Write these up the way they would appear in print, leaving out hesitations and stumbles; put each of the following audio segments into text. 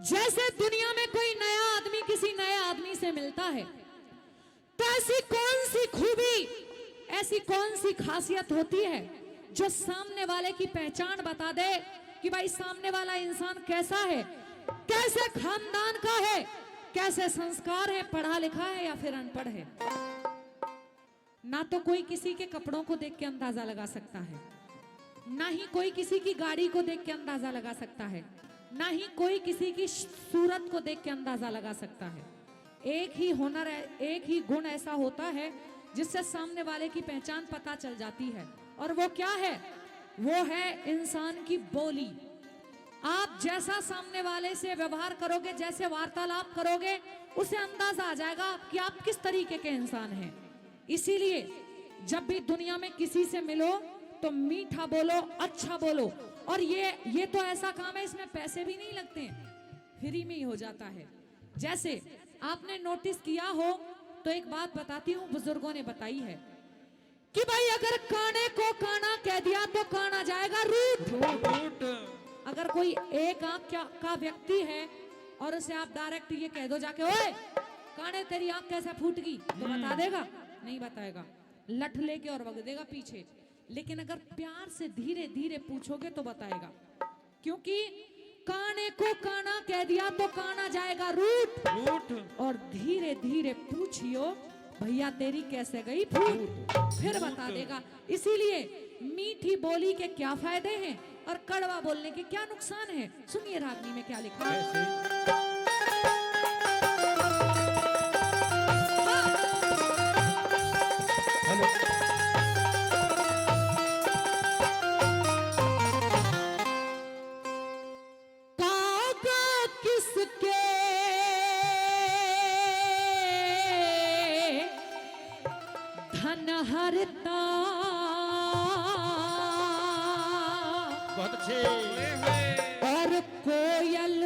जैसे दुनिया में कोई नया आदमी किसी नए आदमी से मिलता है, तो ऐसी कौन सी खूबी, ऐसी कौन सी खासियत होती है जो सामने वाले की पहचान बता दे कि भाई सामने वाला इंसान कैसा है, कैसे खानदान का है, कैसे संस्कार है, पढ़ा लिखा है या फिर अनपढ़ है। ना तो कोई किसी के कपड़ों को देख के अंदाजा लगा सकता है, ना ही कोई किसी की गाड़ी को देख के अंदाजा लगा सकता है, ना ही कोई किसी की सूरत को देख के अंदाजा लगा सकता है। एक ही हुनर है, एक ही गुण ऐसा होता है जिससे सामने वाले की पहचान पता चल जाती है, और वो क्या है? वो है इंसान की बोली। आप जैसा सामने वाले से व्यवहार करोगे, जैसे वार्तालाप करोगे, उसे अंदाजा आ जाएगा कि आप किस तरीके के इंसान हैं। इसीलिए जब भी दुनिया में किसी से मिलो तो मीठा बोलो, अच्छा बोलो। और ये तो ऐसा काम है, इसमें पैसे भी नहीं लगते हैं, फ्री में ही हो जाता है। जैसे आपने नोटिस किया हो तो एक बात बताती हूँ, बुजुर्गों ने बताई है कि भाई अगर काने को काना कह दिया तो काना जाएगा रूठ। अगर कोई एक आंख का व्यक्ति है और उसे आप डायरेक्ट ये कह दो जाके, ओए काने तेरी आंख कैसे फूट गई, तो बता देगा? नहीं बताएगा, लठ लेके और वग देगा पीछे। लेकिन अगर प्यार से धीरे धीरे पूछोगे तो बताएगा, क्योंकि काने को काना कह दिया तो काना जाएगा रूठ। और धीरे धीरे पूछियो, भैया तेरी कैसे गई फूट, फिर बता देगा। इसीलिए मीठी बोली के क्या फायदे हैं और कड़वा बोलने के क्या नुकसान है, सुनिए रागनी में क्या लिखा है। बहुत अच्छे। और कोयल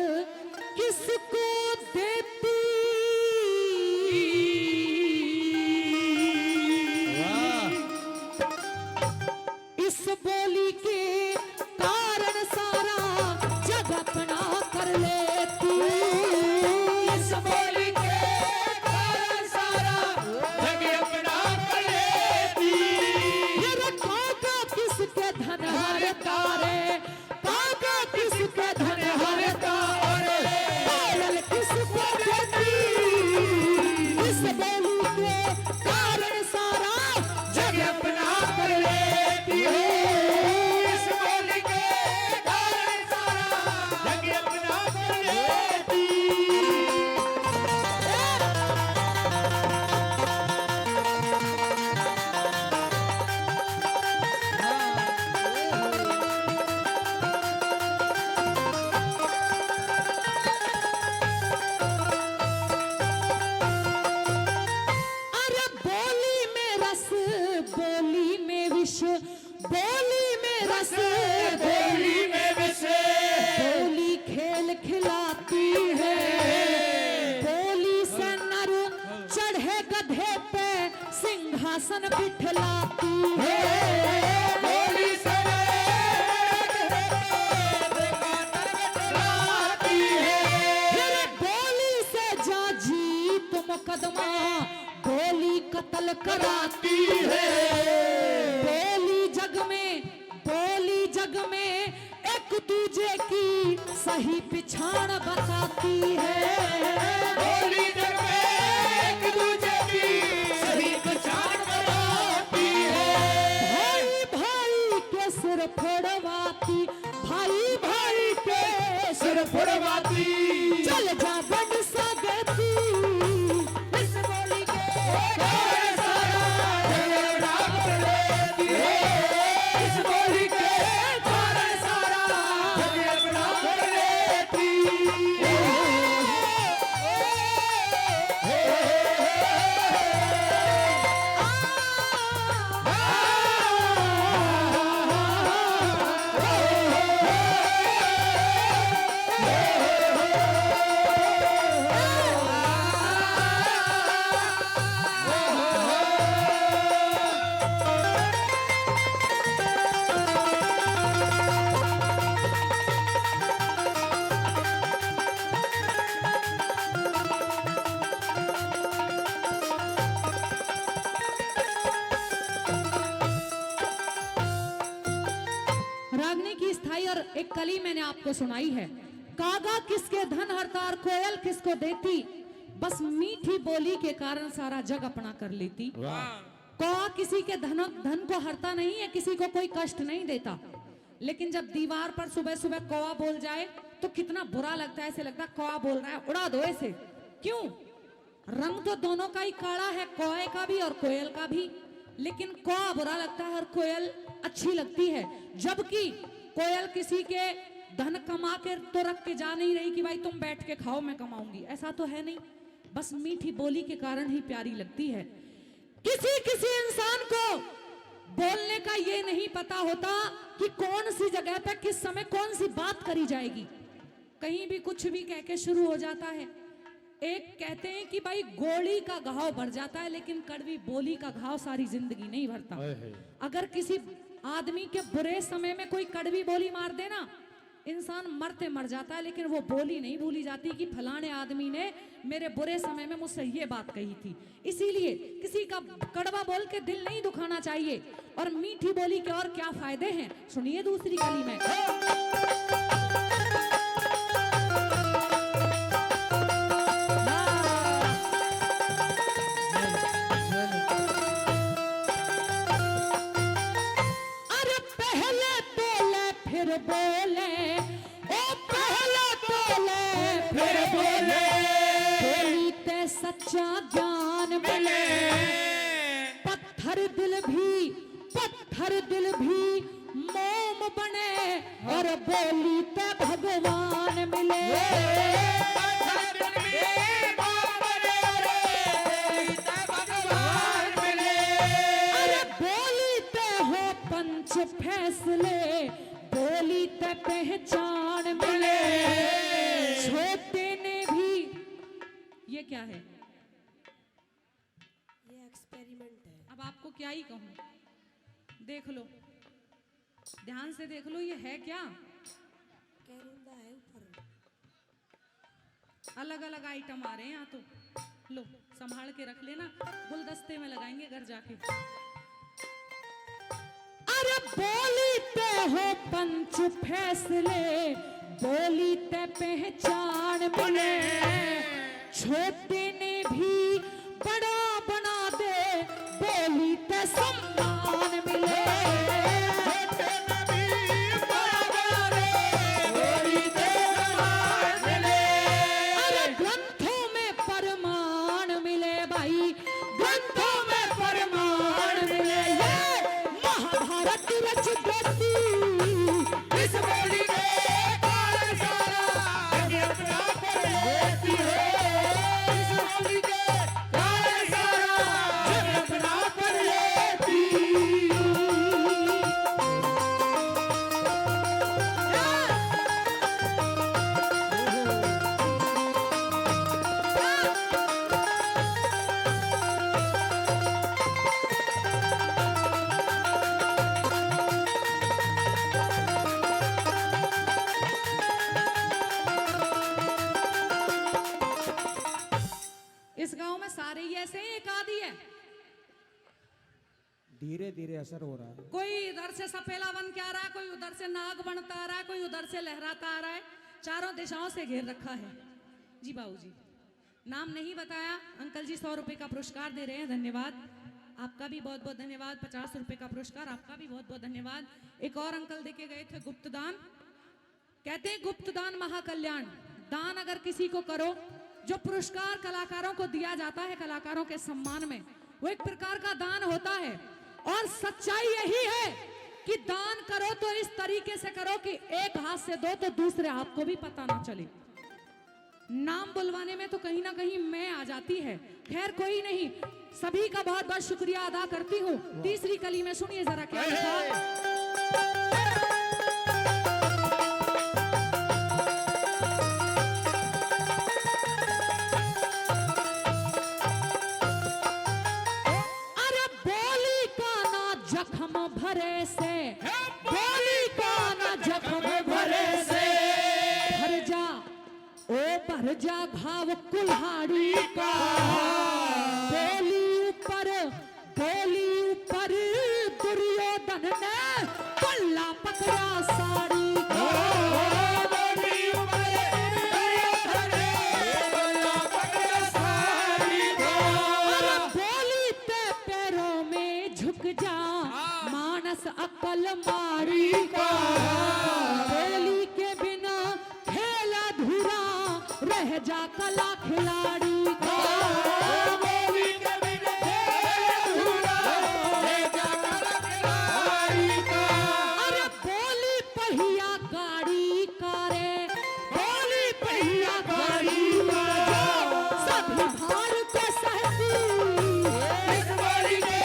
किसको देती, इस बोली के कारण सारा जग अपना कर लेती। इस बोली के कारण सारा जग अपना कर लेती। ये रखोगा किसके धन हर तारे, कागा किसके धन हर तारे, कोयल किसको देती, इस बोली के कारण सारा जग अपना कर लेती है। इस बोली के कारण सारा जग अपना कर लेती। अरे बोली में रस, बोली में विष, बोली में रस, बोली में विष, बोली खेल खिलाती है, बोली से नर चढ़े गधे पे सिंहासन बिठलाती है। बोली से लाती है। फिर बोली से जा जीत मुकदमा, बोली कत्ल कराती है। बोली जग में एक दूजे की सही पिछाड़ बताती है। बोली जग में एक दूजे की सही पहचान बनाती है। भाई भाई के सिर फोड़वाती, भाई भाई के सिर फुड़वाती। चल जा बन सकती, इस बोली के कारण सारा जग अपना कर लेती है। इस बोली के कारण सारा जग अपना कर लेती है। एक कली मैंने आपको सुनाई है, कागा किसके धन हरतार, कोयल किसको देती, बस मीठी बोली के कारण सारा जग अपना कर लेती। कौआ किसी के धन को हरता नहीं है, किसी को कोई कष्ट नहीं देता, लेकिन जब दीवार पर सुबह सुबह कौआ बोल जाए तो कितना बुरा लगता है। ऐसे लगता है कौआ बोल रहा है, उड़ा दो ऐसे। क्यों? रंग तो दोनों का ही काला है, कौए का भी और कोयल का भी, लेकिन कौआ बुरा लगता है और कोयल अच्छी लगती है। जबकि कोयल किसी के धन कमा के तो रख के जा नहीं रही कि भाई तुम बैठ के खाओ मैं कमाऊंगी, ऐसा तो है नहीं, बस मीठी बोली के कारण ही प्यारी लगती है। किसी किसी इंसान को बोलने का ये नहीं पता होता कि कौन सी जगह पे किस समय कौन सी बात करी जाएगी, कहीं भी कुछ भी कह के शुरू हो जाता है। एक कहते हैं कि भाई गोली का घाव भर जाता है, लेकिन कड़वी बोली का घाव सारी जिंदगी नहीं भरता। अगर किसी आदमी के बुरे समय में कोई कड़वी बोली मार देना, इंसान मरते मर जाता है, लेकिन वो बोली नहीं भूली जाती कि फलाने आदमी ने मेरे बुरे समय में मुझसे ये बात कही थी। इसीलिए किसी का कड़वा बोल के दिल नहीं दुखाना चाहिए। और मीठी बोली के और क्या फायदे हैं, सुनिए दूसरी कली में। बोले ओ पहले बोले फिर बोले, बोली ते सच्चा ज्ञान मिले, पत्थर दिल भी मोम बने, और बोली ते भगवान मिले। अरे बोली ते हो पंच फैसले, बोली ते पहचान मिले, छोटे ने भी। ये क्या है? ये एक्सपेरिमेंट है। अब आपको क्या ही कहूं, देख लो, ध्यान से देख लो, ये है क्या? कैरुंदा है ऊपर। अलग अलग आइटम आ रहे हैं यहाँ तो, लो संभाल के रख लेना, गुलदस्ते में लगाएंगे घर जाके। अरे बोली ते हो पंच फैसले, बोली ते पहचान मिले, छोटे ने भी बड़ा बना दे, बोली ते सम्मान मिले। अरे ग्रंथों में प्रमाण मिले भाई, ग्रंथों में प्रमाण मिले, महाभारत रच देती इस बोली के कारण सारा जग अपना कर लेती है, इस बोली के कारण सारा जग अपना कर लेती। इस गांव में सारे ही ऐसे हैं, एक आदि है। धीरे धीरे असर हो रहा है। कोई इधर से सपेला बन के आ रहा है, कोई उधर से नाग बनता आ रहा है, कोई उधर से लहराता आ रहा है, चारों दिशाओं से घेर रखा है। जी बाबूजी, नाम नहीं बताया, अंकल जी 100 रुपए का पुरस्कार दे रहे हैं, धन्यवाद आपका भी बहुत बहुत धन्यवाद। 50 रुपए का पुरस्कार आपका भी बहुत बहुत धन्यवाद। एक और अंकल देके गए थे गुप्त दान, कहते हैं गुप्त दान महाकल्याण। दान अगर किसी को करो, जो पुरस्कार कलाकारों को दिया जाता है कलाकारों के सम्मान में, वो एक प्रकार का दान होता है। और सच्चाई यही है कि दान करो तो इस तरीके से करो कि एक हाथ से दो तो दूसरे हाथ को भी पता ना चले। नाम बुलवाने में तो कहीं ना कहीं मैं आ जाती है, खैर कोई नहीं, सभी का बहुत बहुत शुक्रिया अदा करती हूँ। तीसरी कली में सुनिए जरा क्या लिखा। भरे से बोली का न जख्म भरे से, भर जा ओ भर जा घाव कुल्हाड़ी का, बोली ऊपर दुर्योधन ने पल्ला पकड़ा साड़ी का। अलमारी का, बोली के बिना खेल अधूरा रह जा कला खिलाड़ी का। बोली के बिना खेल अधूरा रह जा कला खिलाड़ी का। अरे बोली पहिया गाड़ी का रे, बोली पहिया गाड़ी का, सभी भार को सहती इस बोली के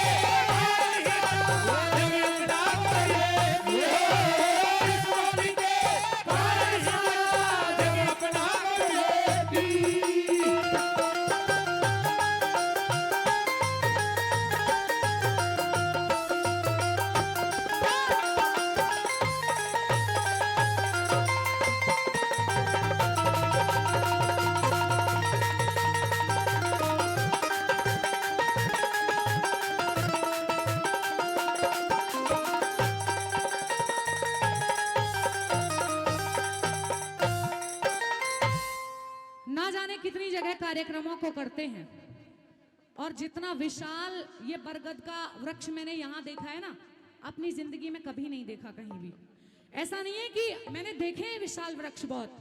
ना जाने कितनी जगह कार्यक्रमों को करते हैं, और जितना विशाल ये बरगद का वृक्ष मैंने यहाँ देखा है ना, अपनी जिंदगी में कभी नहीं देखा कहीं भी। ऐसा नहीं है कि मैंने देखे हैं विशाल वृक्ष बहुत,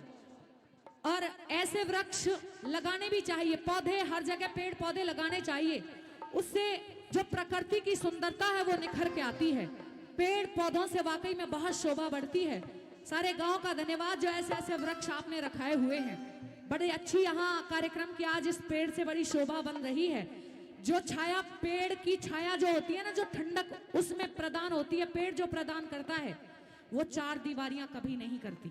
और ऐसे वृक्ष लगाने भी चाहिए, पौधे हर जगह पेड़ पौधे लगाने चाहिए, उससे जो प्रकृति की सुंदरता है वो निखर के आती है। पेड़ पौधों से वाकई में बहुत शोभा बढ़ती है। सारे गांव का धन्यवाद जो ऐसे ऐसे वृक्ष आपने रखाए हुए हैं। बड़े अच्छी यहाँ कार्यक्रम की आज इस पेड़ से बड़ी शोभा बन रही है। जो छाया, पेड़ की छाया जो होती है ना, जो ठंडक उसमें प्रदान होती है, पेड़ जो प्रदान करता है वो चार दीवारियां कभी नहीं करती।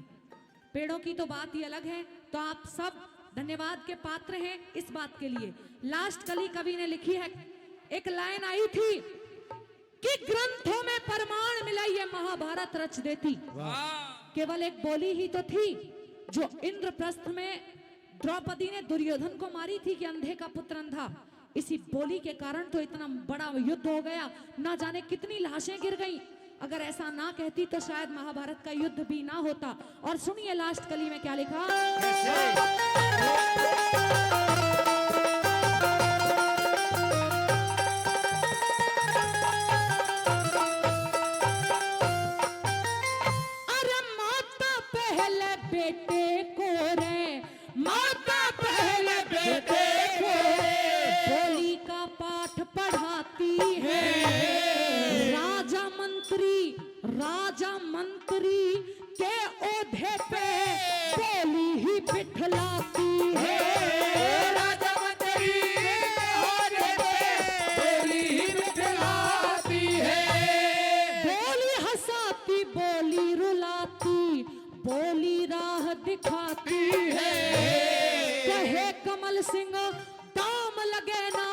पेड़ों की तो बात ही अलग है। तो आप सब धन्यवाद के पात्र हैं इस बात के लिए। लास्ट कली कवि ने लिखी है, एक लाइन आई थी कि ग्रंथों में प्रमाण मिला ये महाभारत रच देती। केवल एक बोली ही तो थी जो इंद्रप्रस्थ में द्रौपदी ने दुर्योधन को मारी थी कि अंधे का पुत्र अंधा। इसी बोली के कारण तो इतना बड़ा युद्ध हो गया, ना जाने कितनी लाशें गिर गईं। अगर ऐसा ना कहती तो शायद महाभारत का युद्ध भी ना होता। और सुनिए लास्ट कली में क्या लिखा। अरे माता पहले बेटे को रे, माता पहले बेटे को बोली का पाठ पढ़ाती है। राजा मंत्री के ओढ़े पे बोली ही बिठलाती है। राजा मंत्री के ओढ़े पे बोली ही बिठलाती है। बोली हंसाती, बोली रुलाती, बोली राह दिखाती है। कहे कमल सिंह दाम लगे ना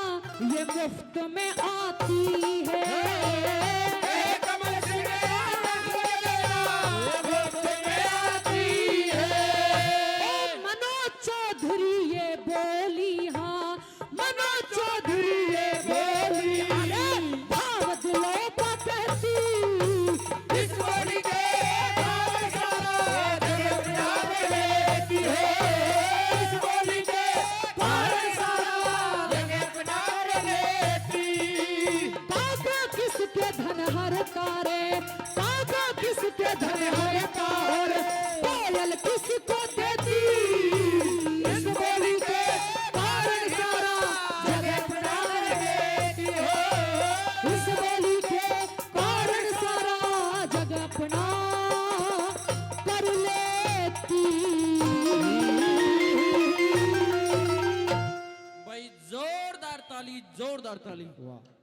ये मुफ्त में आती है। जोरदार ताली। वाह।